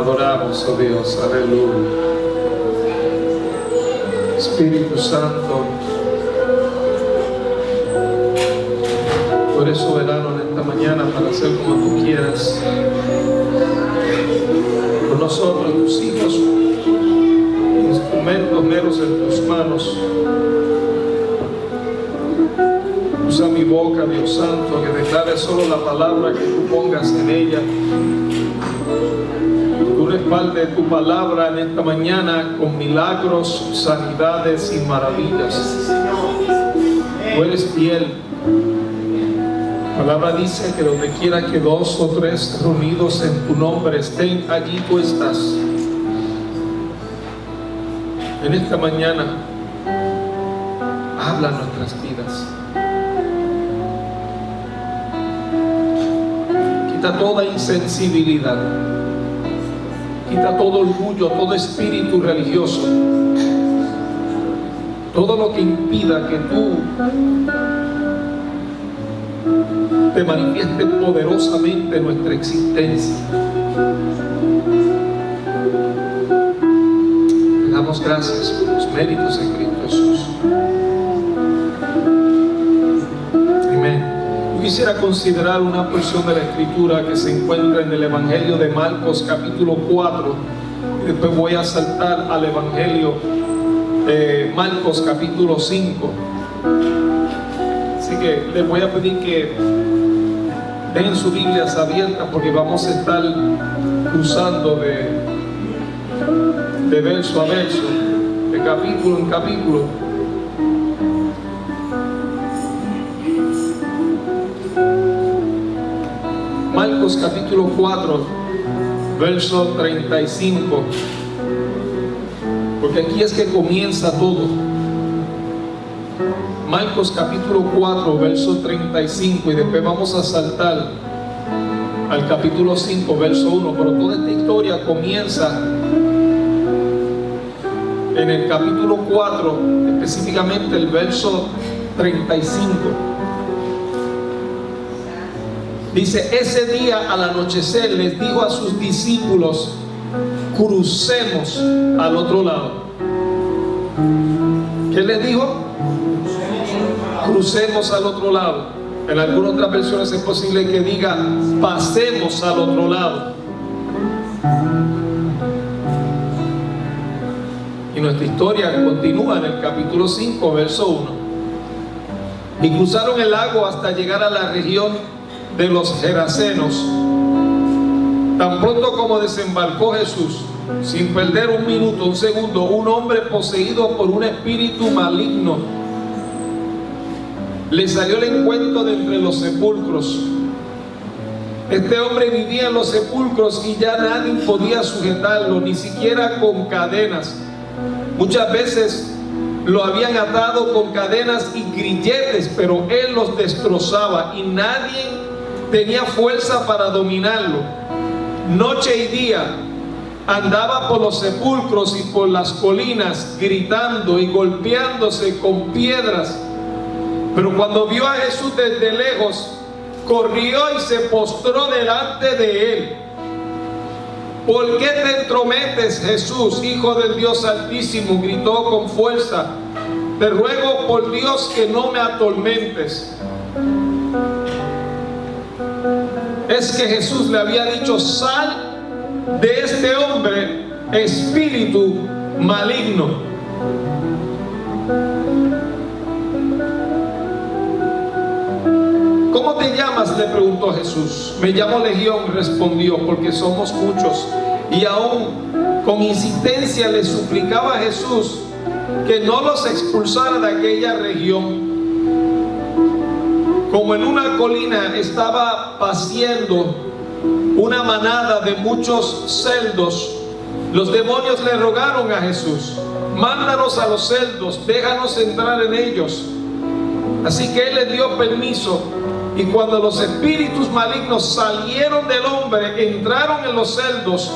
adoramos, oh Dios, aleluya. Espíritu Santo, tú eres soberano en esta mañana para hacer como tú quieras con nosotros, tus hijos, instrumentos meros en tus manos. Usa mi boca, Dios Santo, que declare solo la palabra que tú pongas en ella. Tú respaldes tu palabra en esta mañana con milagros, sanidades y maravillas. Tú eres fiel. La palabra dice que donde quiera que 2 o 3 reunidos en tu nombre estén, allí tú estás. En esta mañana, habla nuestras vidas. Quita toda insensibilidad. Quita todo orgullo, todo espíritu religioso. Todo lo que impida que tú te manifiestes poderosamente en nuestra existencia. Te damos gracias por los méritos de Cristo Jesús. Quisiera considerar una porción de la Escritura que se encuentra en el Evangelio de Marcos capítulo 4 y después voy a saltar al Evangelio de Marcos capítulo 5. Así que les voy a pedir que dejen sus Biblias abiertas porque vamos a estar cruzando de verso a verso, de capítulo en capítulo. Marcos capítulo 4, verso 35, porque aquí es que comienza todo. Marcos capítulo 4, verso 35, y después vamos a saltar al capítulo 5, verso 1, pero toda esta historia comienza en el capítulo 4, específicamente el verso 35. Dice, ese día al anochecer les dijo a sus discípulos, crucemos al otro lado. ¿Qué les dijo? Crucemos al otro lado. En algunas otras versiones es posible que diga, pasemos al otro lado. Y nuestra historia continúa en el capítulo 5, verso 1. Y cruzaron el lago hasta llegar a la región de los Gerasenos. Tan pronto como desembarcó Jesús, sin perder un minuto, un segundo, un hombre poseído por un espíritu maligno le salió al encuentro de entre los sepulcros. Este hombre vivía en los sepulcros y ya nadie podía sujetarlo, ni siquiera con cadenas. Muchas veces lo habían atado con cadenas y grilletes, pero él los destrozaba y nadie tenía fuerza para dominarlo. Noche y día andaba por los sepulcros y por las colinas gritando y golpeándose con piedras. Pero cuando vio a Jesús desde lejos, corrió y se postró delante de él. ¿Por qué te entrometes, Jesús, Hijo del Dios Altísimo? Gritó con fuerza. Te ruego por Dios que no me atormentes. Es que Jesús le había dicho, sal de este hombre, espíritu maligno. ¿Cómo te llamas?, le preguntó Jesús. Me llamo Legión, respondió, porque somos muchos. Y aún con insistencia le suplicaba a Jesús que no los expulsara de aquella región. Como en una colina estaba paciendo una manada de muchos cerdos, los demonios le rogaron a Jesús, mándanos a los cerdos, déjanos entrar en ellos. Así que él les dio permiso, y cuando los espíritus malignos salieron del hombre, entraron en los cerdos,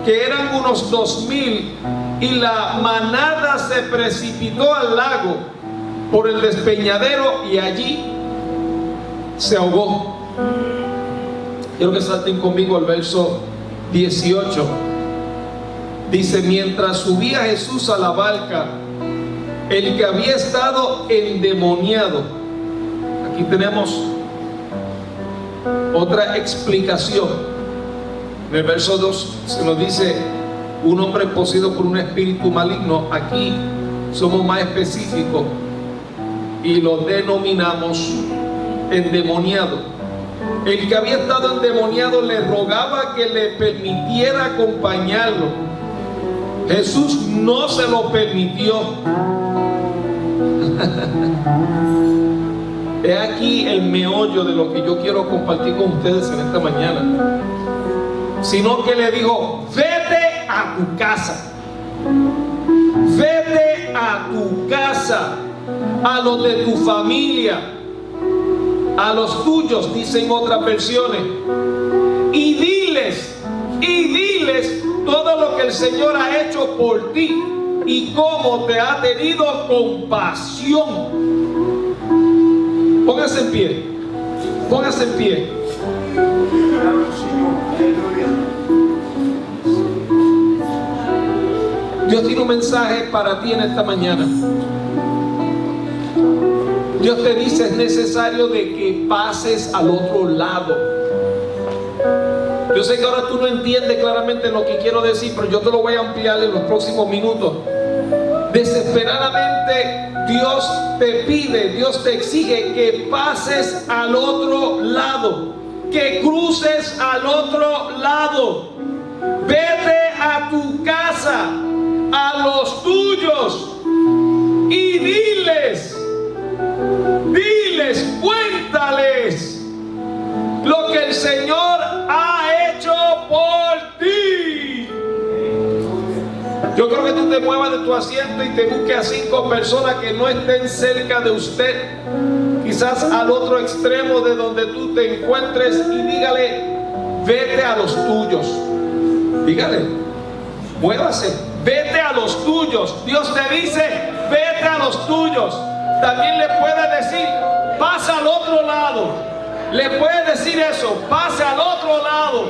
que eran unos 2000, y la manada se precipitó al lago por el despeñadero y allí se ahogó. Quiero que salten conmigo al verso 18. Dice: mientras subía Jesús a la barca, el que había estado endemoniado. Aquí tenemos otra explicación. En el verso 2 se nos dice: un hombre poseído por un espíritu maligno. Aquí somos más específicos y lo denominamos endemoniado. El que había estado endemoniado le rogaba que le permitiera acompañarlo. Jesús no se lo permitió. He aquí el meollo de lo que yo quiero compartir con ustedes en esta mañana. Sino que le dijo: vete a tu casa. Vete a tu casa, a los de tu familia, a los tuyos, dicen otras versiones, y diles todo lo que el Señor ha hecho por ti y cómo te ha tenido compasión. Póngase en pie, póngase en pie. Dios tiene un mensaje para ti en esta mañana. Dios te dice: es necesario de que pases al otro lado. Yo sé que ahora tú no entiendes claramente lo que quiero decir, pero yo te lo voy a ampliar en los próximos minutos. Desesperadamente Dios te pide, Dios te exige que pases al otro lado, que cruces al otro lado. Vete a tu casa, a los tuyos, y cuéntales lo que el Señor ha hecho por ti. Yo creo que tú te muevas de tu asiento y te busques a 5 personas que no estén cerca de usted, quizás al otro extremo de donde tú te encuentres, y dígale: vete a los tuyos. Dígale, muévase, vete a los tuyos. Dios te dice: vete a los tuyos. También le puede decir: pasa al otro lado. Le puede decir eso: pasa al otro lado.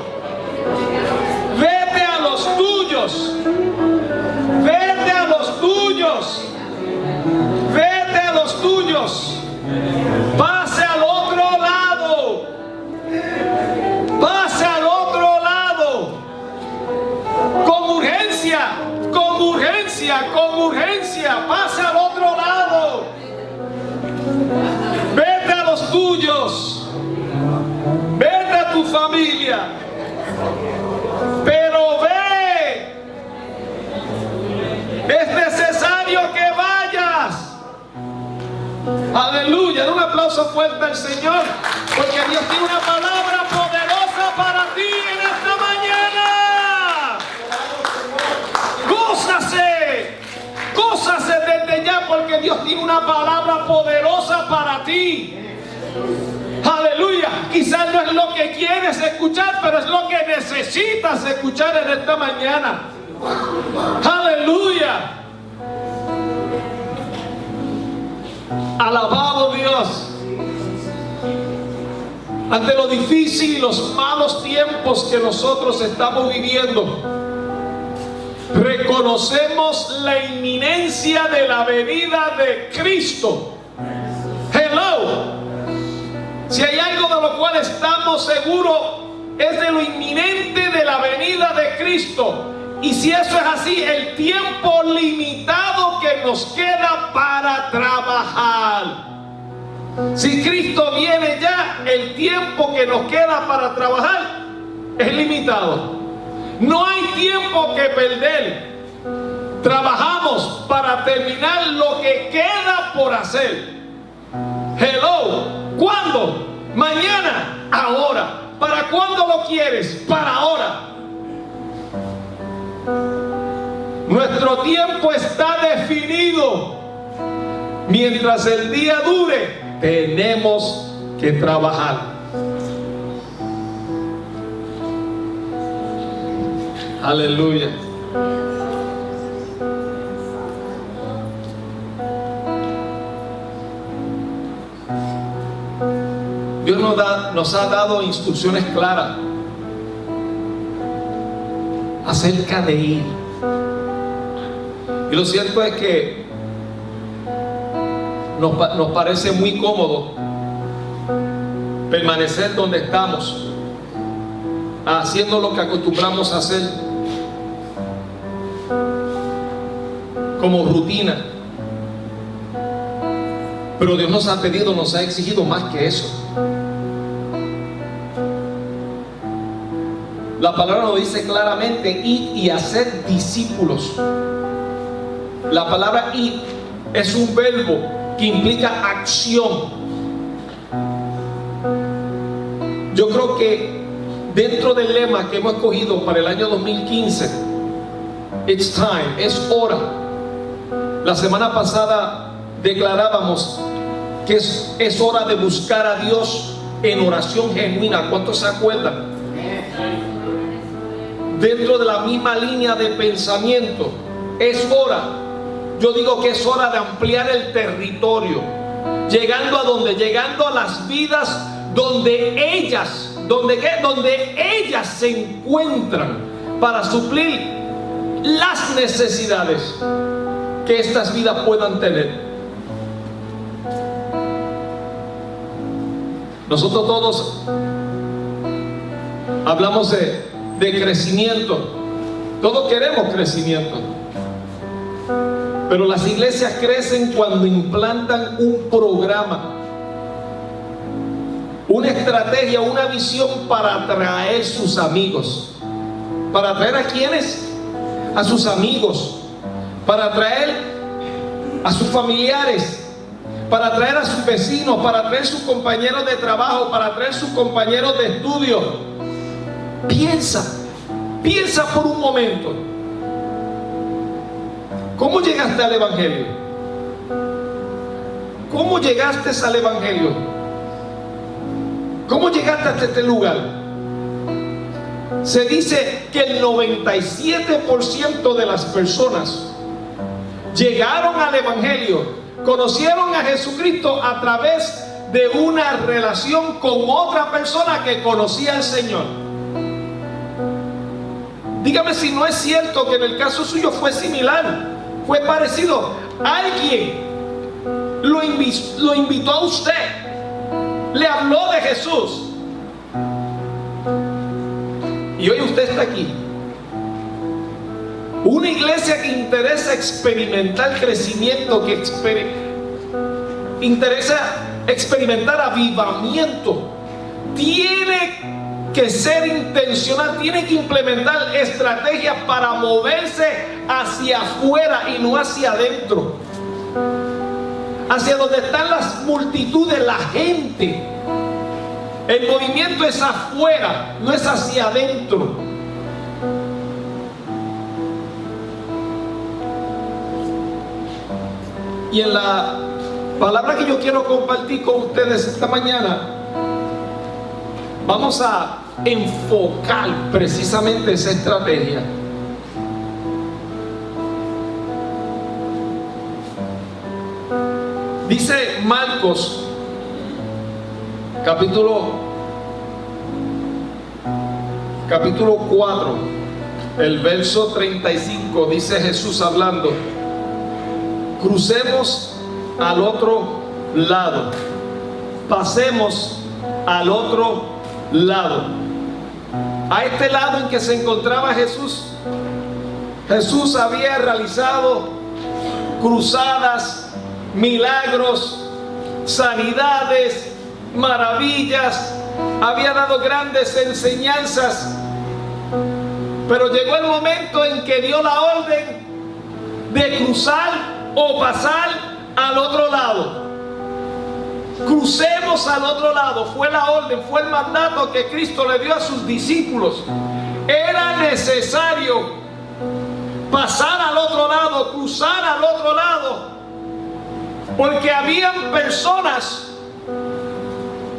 Vete a los tuyos. Vete a los tuyos. Vete a los tuyos. Pase al otro lado. Pase al otro lado. Con urgencia, con urgencia, con urgencia. Pase al otro lado. Vete a los tuyos. Vete a tu familia. Pero ve. Es necesario que vayas. Aleluya. Un aplauso fuerte al Señor, porque Dios tiene una palabra poderosa para ti en esta mañana. Gózase. Gózase desde ya, porque Dios tiene una palabra poderosa para ti. Aleluya. Quizás no es lo que quieres escuchar, pero es lo que necesitas escuchar en esta mañana. Aleluya. Alabado Dios. Ante lo difícil y los malos tiempos que nosotros estamos viviendo, reconocemos la inminencia de la venida de Cristo. Hello. Si hay algo de lo cual estamos seguros, es de lo inminente de la venida de Cristo. Y si eso es así, el tiempo limitado que nos queda para trabajar. Si Cristo viene ya, el tiempo que nos queda para trabajar es limitado. No hay tiempo que perder. Trabajamos para terminar lo que queda por hacer. Hello. ¿Cuándo? Mañana. Ahora. ¿Para cuándo lo quieres? Para ahora. Nuestro tiempo está definido. Mientras el día dure, tenemos que trabajar. Aleluya. Dios nos ha dado instrucciones claras acerca de ir. Y lo cierto es que nos parece muy cómodo permanecer donde estamos, haciendo lo que acostumbramos a hacer como rutina. Pero Dios nos ha pedido, nos ha exigido más que eso. La palabra nos dice claramente: id y hacer discípulos. La palabra id es un verbo que implica acción. Yo creo que dentro del lema que hemos escogido para el año 2015, it's time, es hora. La semana pasada declarábamos que es hora de buscar a Dios en oración genuina. ¿Cuántos se acuerdan? Dentro de la misma línea de pensamiento, es hora. Yo digo que es hora de ampliar el territorio. Llegando a donde, llegando a las vidas donde ellas, donde ellas se encuentran, para suplir las necesidades que estas vidas puedan tener. Nosotros todos hablamos de crecimiento. Todos queremos crecimiento. Pero las iglesias crecen cuando implantan un programa, una estrategia, una visión para atraer sus amigos. ¿Para atraer a quiénes? A sus amigos. Para atraer a sus familiares. Para atraer a sus vecinos, para atraer a sus compañeros de trabajo, para atraer a sus compañeros de estudio. Piensa por un momento. ¿Cómo llegaste al Evangelio? ¿Cómo llegaste al Evangelio? ¿Cómo llegaste hasta este lugar? Se dice que el 97% de las personas llegaron al Evangelio, conocieron a Jesucristo a través de una relación con otra persona que conocía al Señor. Dígame si no es cierto que en el caso suyo fue similar, fue parecido. Alguien lo invitó a usted, le habló de Jesús, y hoy usted está aquí. Una iglesia que interesa experimentar crecimiento, que interesa experimentar avivamiento, tiene que ser intencional, tiene que implementar estrategias para moverse hacia afuera y no hacia adentro, hacia donde están las multitudes, la gente. El movimiento es afuera, no es hacia adentro. Y en la palabra que yo quiero compartir con ustedes esta mañana, vamos a enfocar precisamente esa estrategia. Dice Marcos, capítulo 4, el verso 35, dice Jesús hablando: crucemos al otro lado, pasemos al otro lado. A este lado en que se encontraba Jesús, Jesús había realizado cruzadas, milagros, sanidades, maravillas, había dado grandes enseñanzas. Pero llegó el momento en que dio la orden de cruzar o pasar al otro lado. Crucemos al otro lado. Fue la orden, fue el mandato que Cristo le dio a sus discípulos. Era necesario pasar al otro lado, cruzar al otro lado, porque habían personas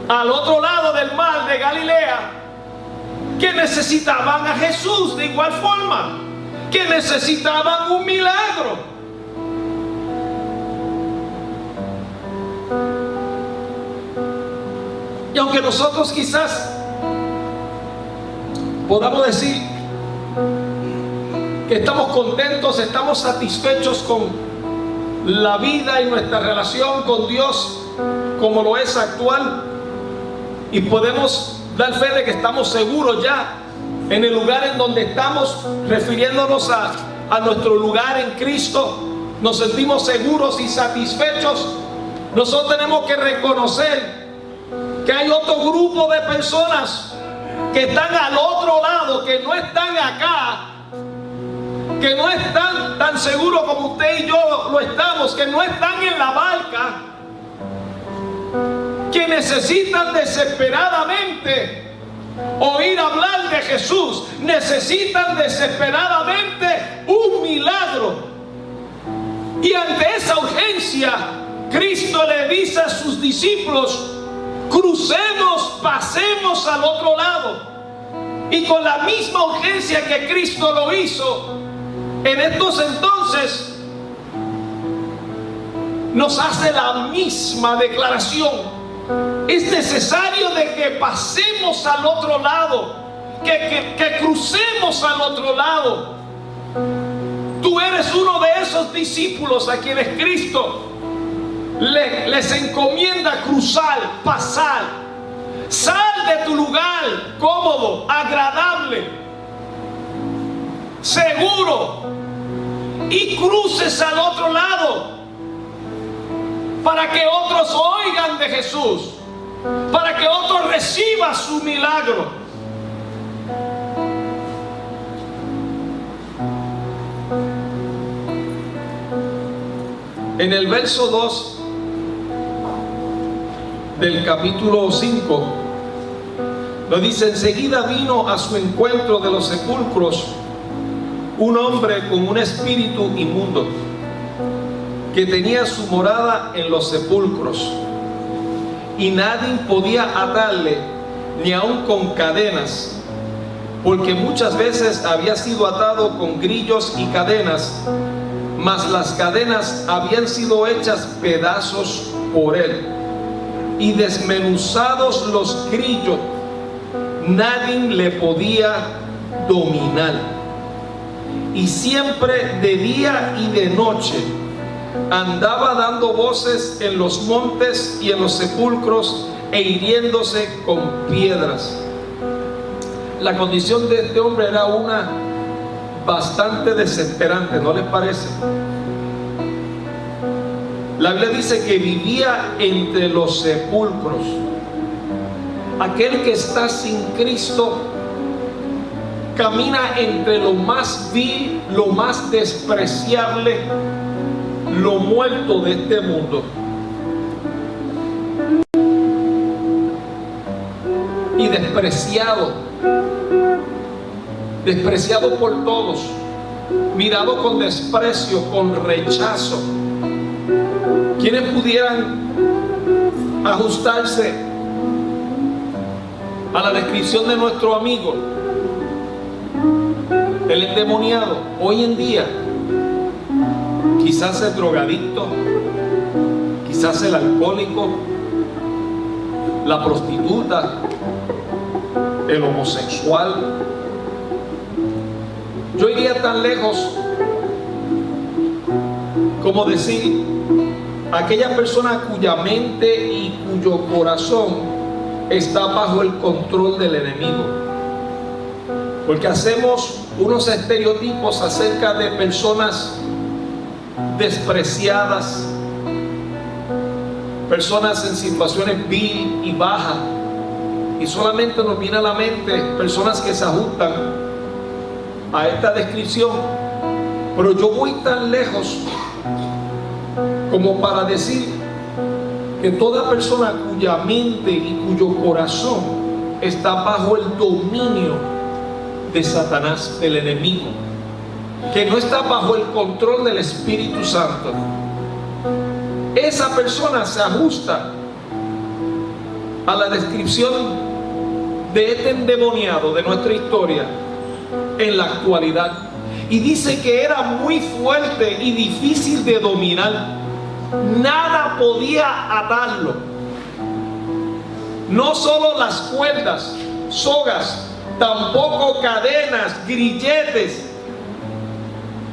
al otro lado del mar de Galilea que necesitaban a Jesús de igual forma, que necesitaban un milagro. Y aunque nosotros quizás podamos decir, que estamos contentos, estamos satisfechos con la vida y nuestra relación con Dios como lo es actual, y podemos dar fe de que estamos seguros ya en el lugar en donde estamos, refiriéndonos a nuestro lugar en Cristo. Nos sentimos seguros y satisfechos. Nosotros tenemos que reconocer que hay otro grupo de personas que están al otro lado, que no están acá, que no están tan seguros como usted y yo lo estamos, que no están en la barca, que necesitan desesperadamente oír hablar de Jesús, necesitan desesperadamente un milagro. Y ante esa urgencia, Cristo le dice a sus discípulos: crucemos, pasemos al otro lado. Y con la misma urgencia que Cristo lo hizo en estos entonces, nos hace la misma declaración. Es necesario de que pasemos al otro lado, que crucemos al otro lado. Tú eres uno de esos discípulos a quienes Cristo les encomienda cruzar, pasar. Sal de tu lugar cómodo, agradable, seguro, y cruces al otro lado, para que otros oigan de Jesús, para que otros reciban su milagro. En el verso 2 del capítulo 5 nos dice: enseguida vino a su encuentro de los sepulcros un hombre con un espíritu inmundo, que tenía su morada en los sepulcros, y nadie podía atarle, ni aun con cadenas, porque muchas veces había sido atado con grillos y cadenas, mas las cadenas habían sido hechas pedazos por él, y desmenuzados los grillos, nadie le podía dominar. Y siempre de día y de noche andaba dando voces en los montes y en los sepulcros, e hiriéndose con piedras. La condición de este hombre era una bastante desesperante, ¿no les parece? La Biblia dice que vivía entre los sepulcros. Aquel que está sin Cristo camina entre lo más vil, lo más despreciable, lo muerto de este mundo. Y despreciado por todos, mirado con desprecio, con rechazo. ¿Quiénes pudieran ajustarse a la descripción de nuestro amigo, el endemoniado? Hoy en día, quizás el drogadicto, quizás el alcohólico, la prostituta, el homosexual. Yo iría tan lejos como decir aquella persona cuya mente y cuyo corazón está bajo el control del enemigo, porque hacemos unos estereotipos acerca de personas despreciadas, personas en situaciones vil y bajas, y solamente nos viene a la mente personas que se ajustan a esta descripción. Pero yo voy tan lejos como para decir que toda persona cuya mente y cuyo corazón está bajo el dominio de Satanás, del enemigo, que no está bajo el control del Espíritu Santo, esa persona se ajusta a la descripción de este endemoniado de nuestra historia en la actualidad. Y dice que era muy fuerte y difícil de dominar. Nada podía atarlo. No solo las cuerdas, sogas, tampoco cadenas, grilletes.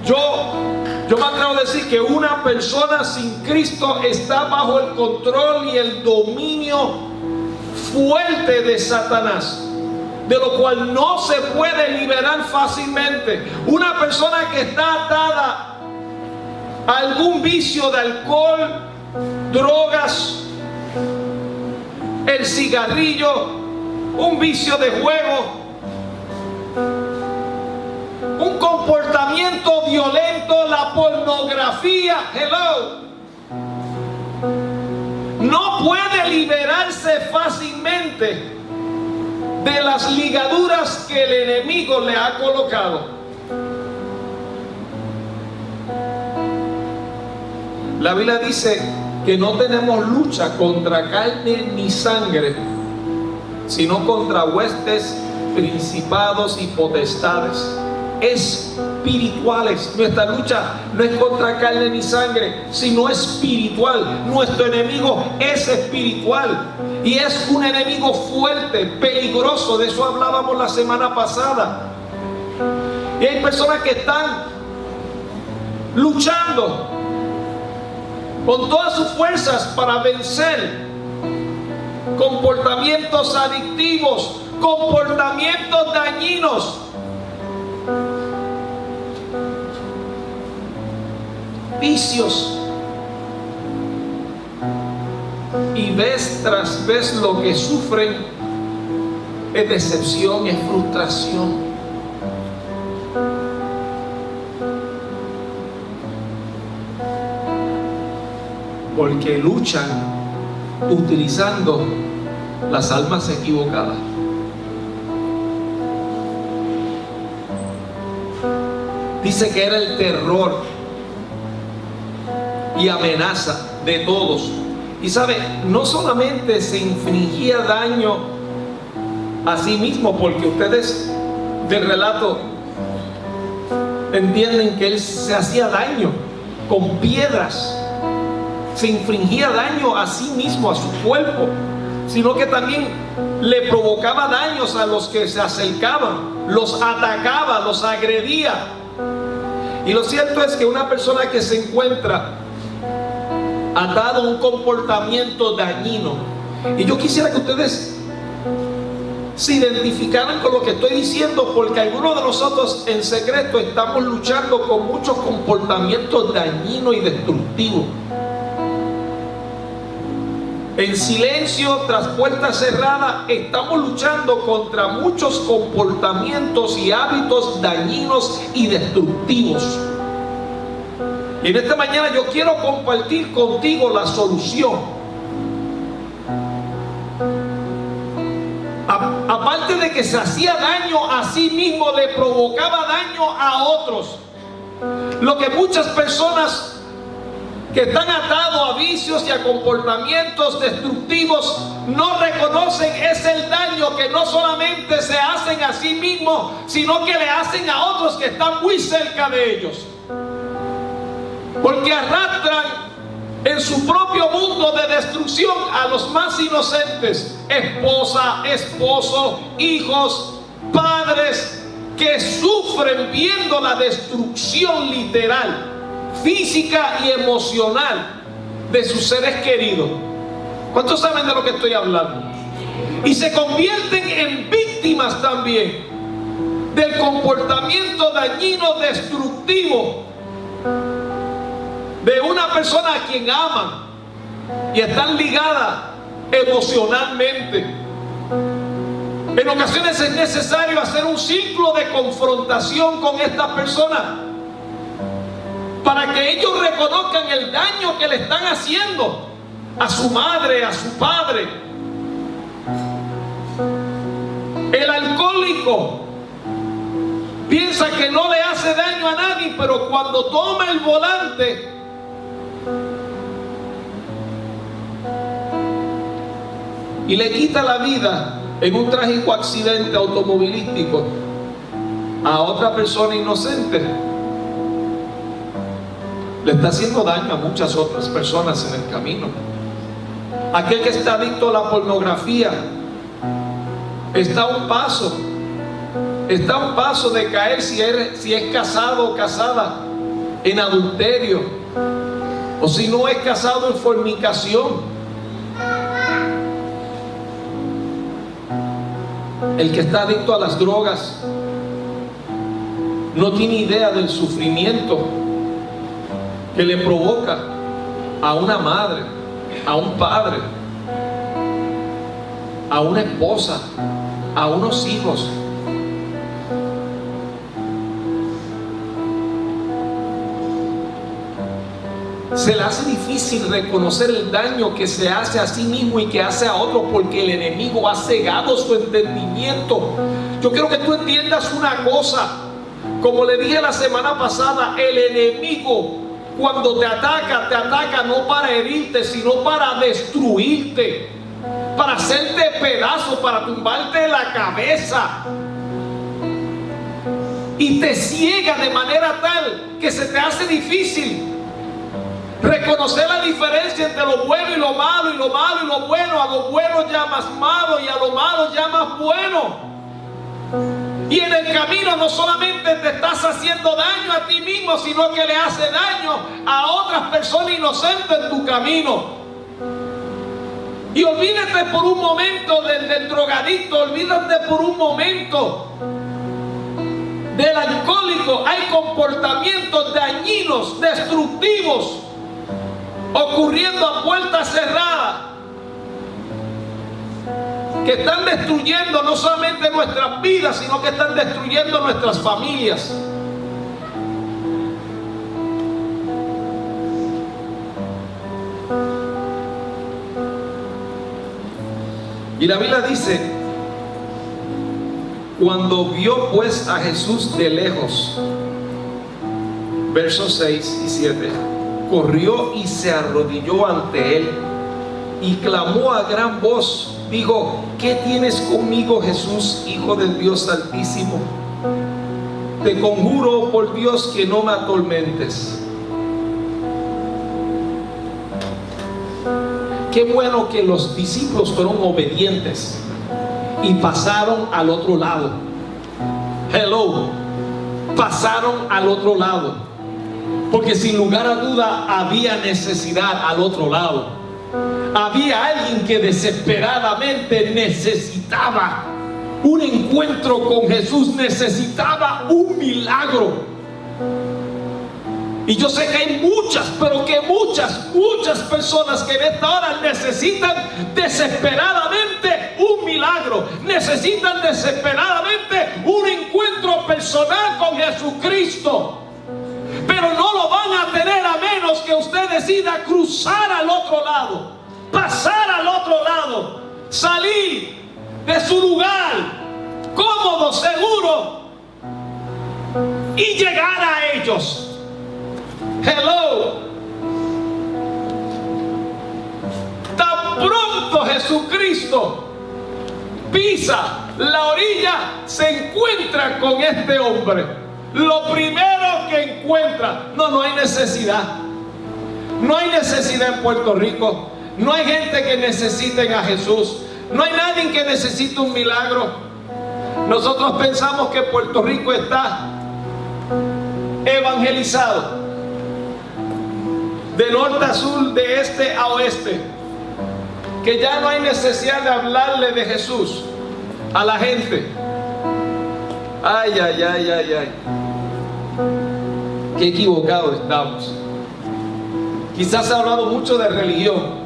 Yo me atrevo a decir que una persona sin Cristo está bajo el control y el dominio fuerte de Satanás, de lo cual no se puede liberar fácilmente. Una persona que está atada a algún vicio de alcohol, drogas, el cigarrillo, un vicio de juego, un comportamiento violento, la pornografía, no puede liberarse fácilmente de las ligaduras que el enemigo le ha colocado. La Biblia dice que no tenemos lucha contra carne ni sangre, sino contra huestes, principados y potestades espirituales. Nuestra lucha no es contra carne ni sangre, sino espiritual. Nuestro enemigo es espiritual y es un enemigo fuerte, peligroso. De eso hablábamos la semana pasada. Y hay personas que están luchando con todas sus fuerzas para vencer comportamientos adictivos, comportamientos dañinos, vicios, y vez tras vez lo que sufren es decepción, es frustración. Porque luchan utilizando las almas equivocadas. Dice que era el terror y amenaza de todos. Y sabe, no solamente se infligía daño a sí mismo, porque ustedes del relato entienden que él se hacía daño con piedras, se infligía daño a sí mismo, a su cuerpo, sino que también le provocaba daños a los que se acercaban, los atacaba, los agredía. Y lo cierto es que una persona que se encuentra atado a un comportamiento dañino, y yo quisiera que ustedes se identificaran con lo que estoy diciendo, porque algunos de nosotros en secreto estamos luchando con muchos comportamientos dañinos y destructivos. En silencio, tras puertas cerradas, estamos luchando contra muchos comportamientos y hábitos dañinos y destructivos. Y en esta mañana yo quiero compartir contigo la solución. Aparte de que se hacía daño a sí mismo, le provocaba daño a otros. Lo que muchas personas que están atados a vicios y a comportamientos destructivos no reconocen es el daño que no solamente se hacen a sí mismos, sino que le hacen a otros que están muy cerca de ellos. Porque arrastran en su propio mundo de destrucción a los más inocentes, esposa, esposo, hijos, padres, que sufren viendo la destrucción literal, física y emocional de sus seres queridos. ¿Cuántos saben de lo que estoy hablando? Y se convierten en víctimas también del comportamiento dañino, destructivo de una persona a quien aman y están ligadas emocionalmente. En ocasiones es necesario hacer un ciclo de confrontación con estas personas para que ellos reconozcan el daño que le están haciendo a su madre, a su padre. El alcohólico piensa que no le hace daño a nadie, pero cuando toma el volante y le quita la vida en un trágico accidente automovilístico a otra persona inocente, le está haciendo daño a muchas otras personas en el camino. Aquel que está adicto a la pornografía está a un paso de caer, si es casado o casada, en adulterio, o si no es casado en fornicación. El que está adicto a las drogas no tiene idea del sufrimiento que le provoca a una madre, a un padre, a una esposa, a unos hijos. Se le hace difícil reconocer el daño que se hace a sí mismo y que hace a otro, porque el enemigo ha cegado su entendimiento. Yo quiero que tú entiendas una cosa. Como le dije la semana pasada, el enemigo cuando te ataca no para herirte, sino para destruirte, para hacerte pedazos, para tumbarte la cabeza. Y te ciega de manera tal que se te hace difícil reconocer la diferencia entre lo bueno y lo malo, y lo malo y lo bueno. A lo bueno llamas malo y a lo malo llamas bueno. Y en el camino no solamente te estás haciendo daño a ti mismo, sino que le hace daño a otras personas inocentes en tu camino. Y olvídate por un momento del drogadicto, olvídate por un momento del alcohólico. Hay comportamientos dañinos, destructivos, ocurriendo a puertas cerradas, que están destruyendo no solamente nuestras vidas, sino que están destruyendo nuestras familias. Y la Biblia dice: cuando vio pues a Jesús de lejos, versos 6 y 7, corrió y se arrodilló ante él y clamó a gran voz, dijo: ¿qué tienes conmigo, Jesús, Hijo del Dios Altísimo? Te conjuro por Dios que no me atormentes. Qué bueno que los discípulos fueron obedientes y pasaron al otro lado. Hello, pasaron al otro lado, porque sin lugar a duda había necesidad al otro lado. Había alguien que desesperadamente necesitaba un encuentro con Jesús, necesitaba un milagro. Y yo sé que hay muchas, pero que muchas personas que en esta hora necesitan desesperadamente un milagro, necesitan desesperadamente un encuentro personal con Jesucristo. Pero no lo van a tener a menos que usted decida cruzar al otro lado, pasar al otro lado, salir de su lugar cómodo, seguro, y llegar a ellos. Hello. Tan pronto Jesucristo pisa la orilla, se encuentra con este hombre. Lo primero que encuentra, no hay necesidad. No hay necesidad en Puerto Rico. No hay gente que necesite a Jesús. No hay nadie que necesite un milagro. Nosotros pensamos que Puerto Rico está evangelizado, de norte a sur, de este a oeste, que ya no hay necesidad de hablarle de Jesús a la gente. Ay. Qué equivocados estamos. Quizás se ha hablado mucho de religión,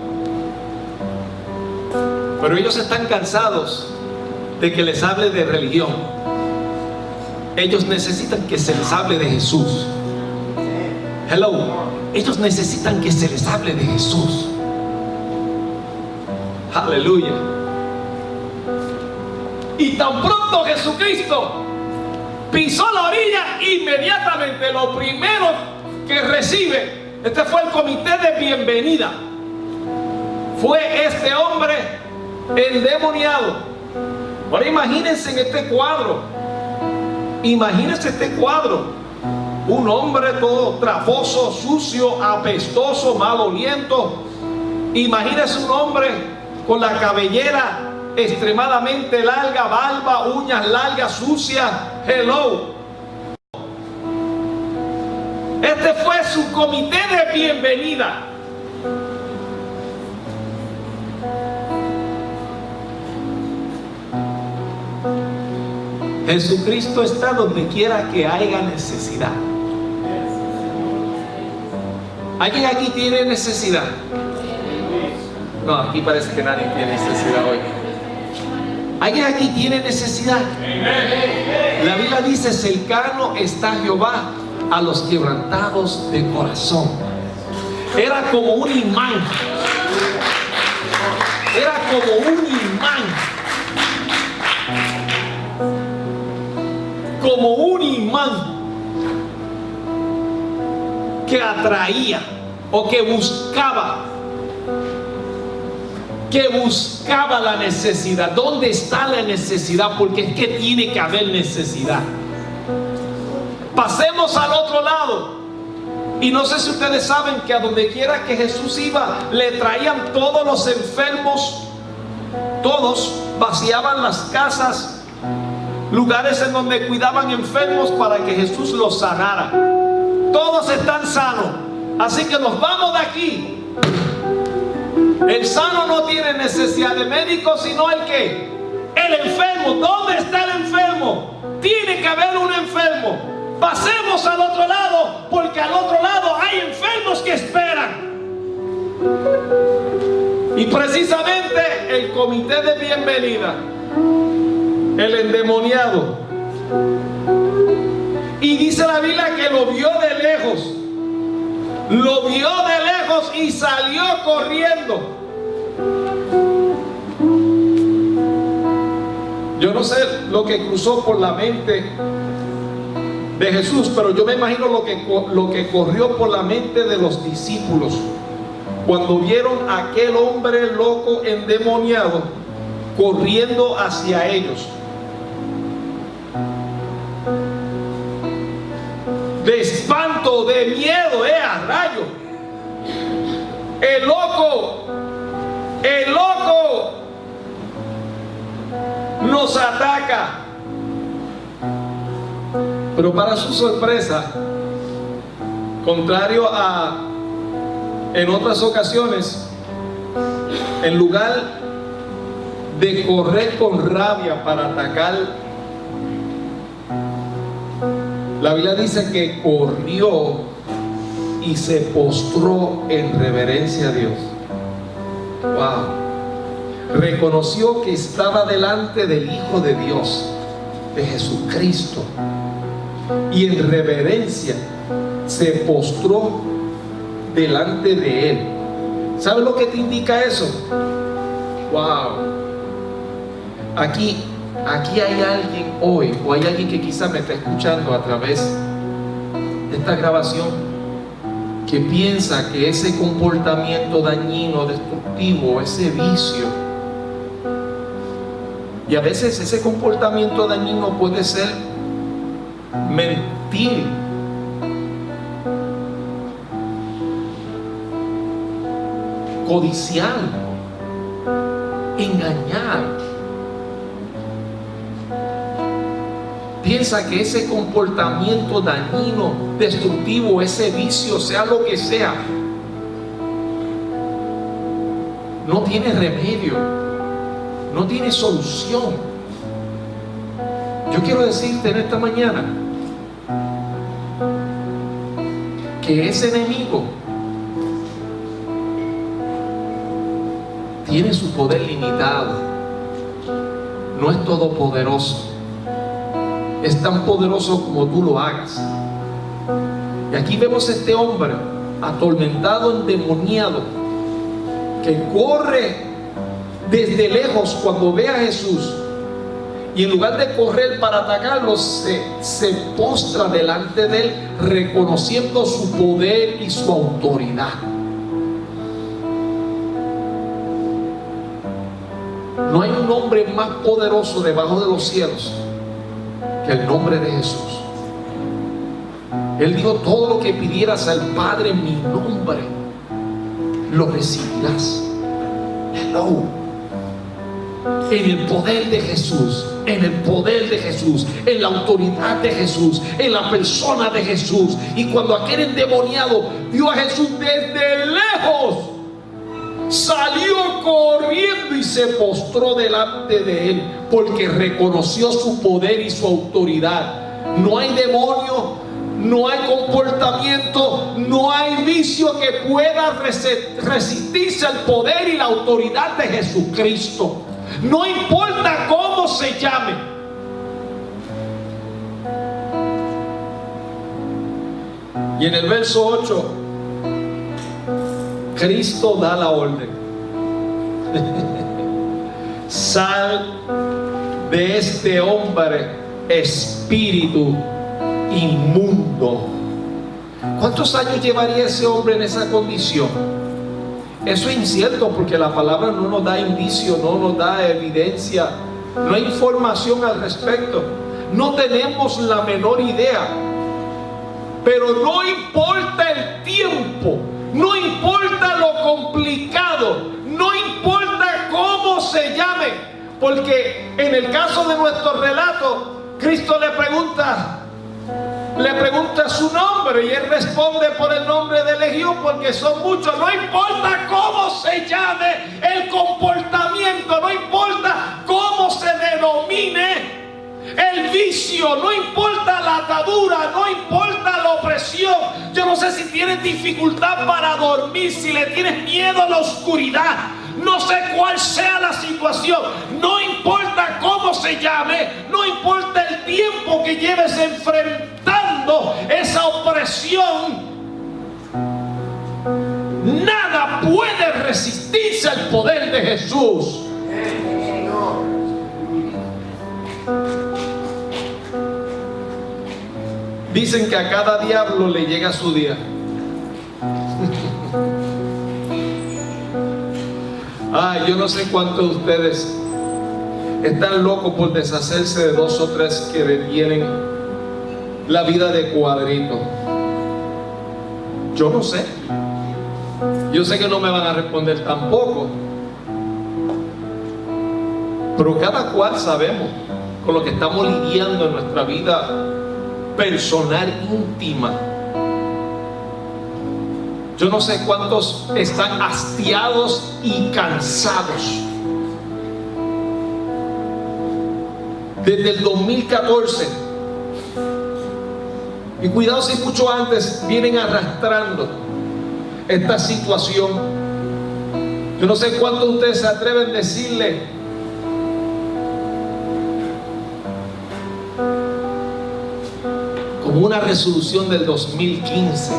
pero ellos están cansados de que les hable de religión. Ellos necesitan que se les hable de Jesús. Hello. Ellos necesitan que se les hable de Jesús. Aleluya. Y tan pronto Jesucristo pisó la orilla, inmediatamente lo primero que recibe, este fue el comité de bienvenida, fue este hombre endemoniado. Ahora imagínense en este cuadro, imagínense este cuadro. Un hombre todo trafoso, sucio, apestoso, maloliento. Imagínese un hombre con la cabellera extremadamente larga, barba, uñas largas, sucias. Hello. Este fue su comité de bienvenida. Jesucristo está donde quiera que haya necesidad. ¿Alguien aquí tiene necesidad? No, aquí parece que nadie tiene necesidad hoy. ¿Alguien aquí tiene necesidad? La Biblia dice: cercano está Jehová a los quebrantados de corazón. Era como un imán. Era como un imán. Como un imán que atraía o que buscaba la necesidad. ¿Dónde está la necesidad? Porque es que tiene que haber necesidad. Pasemos al otro lado. Y no sé si ustedes saben que a donde quiera que Jesús iba, le traían todos los enfermos. Todos vaciaban las casas, lugares en donde cuidaban enfermos para que Jesús los sanara. Todos están sanos, así que nos vamos de aquí. El sano no tiene necesidad de médico, sino el que, el enfermo. ¿Dónde está el enfermo? Tiene que haber un enfermo. Pasemos al otro lado, porque al otro lado hay enfermos que esperan. Y precisamente el comité de bienvenida, el endemoniado, y dice la Biblia que lo vio de lejos. Lo vio de lejos y salió corriendo. Yo no sé lo que cruzó por la mente de Jesús, pero yo me imagino lo que corrió por la mente de los discípulos cuando vieron a aquel hombre loco endemoniado corriendo hacia ellos. De espanto, de miedo, a rayo. El loco nos ataca. Pero para su sorpresa, contrario a en otras ocasiones, en lugar de correr con rabia para atacar, la Biblia dice que corrió y se postró en reverencia a Dios. Wow. Reconoció que estaba delante del Hijo de Dios, de Jesucristo, y en reverencia se postró delante de Él. ¿Sabe lo que te indica eso? Wow. Aquí hay alguien hoy, o hay alguien que quizá me está escuchando a través de esta grabación, que piensa que ese comportamiento dañino, destructivo, ese vicio, y a veces ese comportamiento dañino puede ser mentir, codiciar, engañar. Piensa que ese comportamiento dañino, destructivo, ese vicio, sea lo que sea, no tiene remedio, no tiene solución. Yo quiero decirte en esta mañana que ese enemigo tiene su poder limitado, no es todopoderoso. Es tan poderoso como tú lo hagas. Y aquí vemos a este hombre atormentado, endemoniado, que corre desde lejos cuando ve a Jesús, y en lugar de correr para atacarlo, se postra delante de él, reconociendo su poder y su autoridad. No hay un nombre más poderoso debajo de los cielos que el nombre de Jesús. Él dijo: todo lo que pidieras al Padre en mi nombre, lo recibirás. Hello. En el poder de Jesús, en el poder de Jesús, en la autoridad de Jesús, en la persona de Jesús. Y cuando aquel endemoniado vio a Jesús desde lejos, salió corriendo y se postró delante de él, porque reconoció su poder y su autoridad. No hay demonio, no hay comportamiento, no hay vicio que pueda resistirse al poder y la autoridad de Jesucristo. No importa cómo se llame. Y en el verso 8, Cristo da la orden: sal de este hombre, espíritu inmundo. ¿Cuántos años llevaría ese hombre en esa condición? Eso es incierto, porque la palabra no nos da indicio, no nos da evidencia, no hay información al respecto. No tenemos la menor idea. Pero no importa el tiempo, no importa lo complicado, no importa cómo se llame, porque en el caso de nuestro relato, Cristo le pregunta su nombre y él responde por el nombre de Legión, porque son muchos. No importa cómo se llame el comportamiento, no importa cómo se denomine el vicio, no importa la atadura, no importa la opresión. Yo no sé si tienes dificultad para dormir, si le tienes miedo a la oscuridad, no sé cuál sea la situación, no importa cómo se llame, no importa el tiempo que lleves enfrentando esa opresión, nada puede resistirse al poder de Jesús. Dicen que a cada diablo le llega su día. Ay, yo no sé cuántos de ustedes están locos por deshacerse de 2 o 3 que detienen la vida de cuadrito. Yo no sé. Yo sé que no me van a responder tampoco. Pero cada cual sabemos con lo que estamos lidiando en nuestra vida personal, íntima. Yo no sé cuántos están hastiados y cansados. Desde el 2014, y cuidado si mucho antes, vienen arrastrando esta situación. Yo no sé cuántos de ustedes se atreven a decirle: como una resolución del 2015,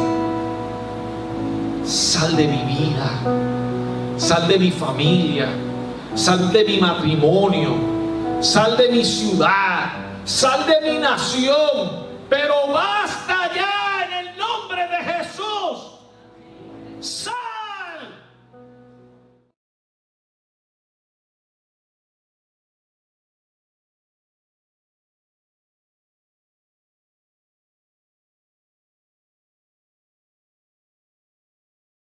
sal de mi vida, sal de mi familia, sal de mi matrimonio, sal de mi ciudad, sal de mi nación, pero basta